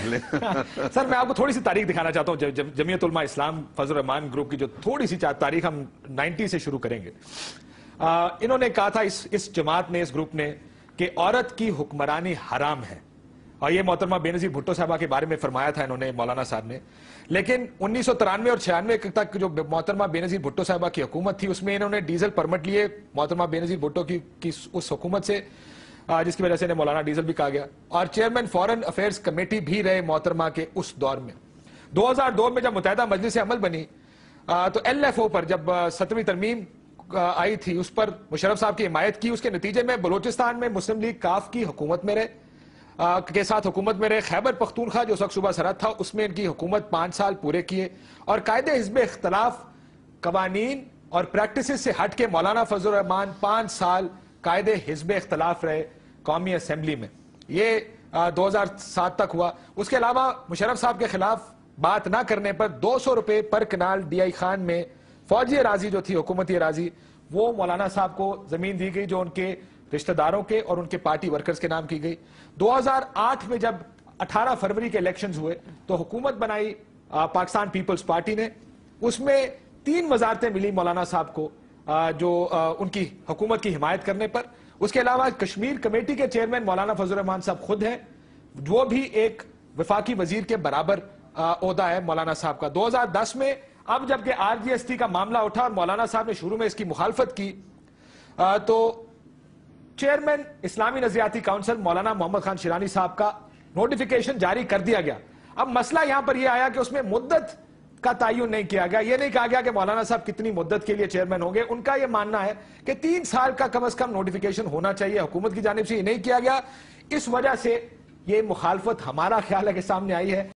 لیں. سر میں آپ کو تھوڑی سی تاریخ دکھانا چاہتا ہوں جمعیت علماء اسلام فضل الرحمان گروپ کی جو تھوڑی سی تاریخ ہم 90 سے شروع کریں گے. انہوں نے کہا تھا اس جماعت نے اس گروپ نے کہ عورت کی حکمرانی حرام ہے, اور یہ محترمہ بے نظیر بھٹو صاحبہ کے بارے میں فرمایا تھا انہوں نے, مولانا صاحب نے. لیکن 1993 اور 96 تک جو محترمہ بے نظیر بھٹو صاحبہ کی حکومت تھی اس میں انہوں نے ڈیزل پرمٹ لیے محترمہ بے نظیر بھٹو کی اس حکومت سے, جس کی وجہ سے انہیں مولانا ڈیزل بھی کہا گیا, اور چیئرمین فارن افیئرز کمیٹی بھی رہے محترمہ کے اس دور میں. 2002 میں جب متحدہ مجلس عمل بنی تو LFO پر جب 7ویں ترمیم آئی تھی اس پر مشرف صاحب کی حمایت کی. اس کے نتیجے میں بلوچستان میں مسلم لیگ کاف کی حکومت میں کے ساتھ حکومت میں رہے. خیبر پختونخوا جو اس وقت صوبہ سرحد تھا اس میں ان کی حکومت 5 سال پورے کیے, اور قائد حزب اختلاف قوانین اور پریکٹسز سے ہٹ کے مولانا فضل الرحمان 5 سال قائد حزب اختلاف رہے قومی اسمبلی میں. یہ 2007 تک ہوا. اس کے علاوہ مشرف صاحب کے خلاف بات نہ کرنے پر 200 روپے پر کنال DI خان میں فوجی اراضی جو تھی حکومتی اراضی وہ مولانا صاحب کو زمین دی گئی جو ان کے رشتہ داروں کے اور ان کے پارٹی ورکرز کے نام کی گئی. 2008 میں جب 18 فروری کے الیکشنز ہوئے تو حکومت بنائی پاکستان پیپلز پارٹی نے. اس میں 3 وزارتیں ملی مولانا صاحب کو جو ان کی حکومت کی حمایت کرنے پر. اس کے علاوہ کشمیر کمیٹی کے چیئرمین مولانا فضل الرحمان صاحب خود ہیں, وہ بھی ایک وفاقی وزیر کے برابر عہدہ ہے مولانا صاحب کا. 2010 میں اب جبکہ RGST کا معاملہ اٹھا اور مولانا صاحب نے شروع میں اس کی مخالفت کی تو چیئرمین اسلامی نظریاتی کونسل مولانا محمد خان شیرانی صاحب کا نوٹیفیکیشن جاری کر دیا گیا. اب مسئلہ یہاں پر یہ آیا کہ اس میں مدت کا تعین نہیں کیا گیا. یہ نہیں کہا گیا کہ مولانا صاحب کتنی مدت کے لیے چیئرمین ہوں گے. ان کا یہ ماننا ہے کہ 3 سال کا کم از کم نوٹیفیکیشن ہونا چاہیے حکومت کی جانب سے, یہ نہیں کیا گیا. اس وجہ سے یہ مخالفت ہمارا خیال ہے کہ سامنے آئی ہے.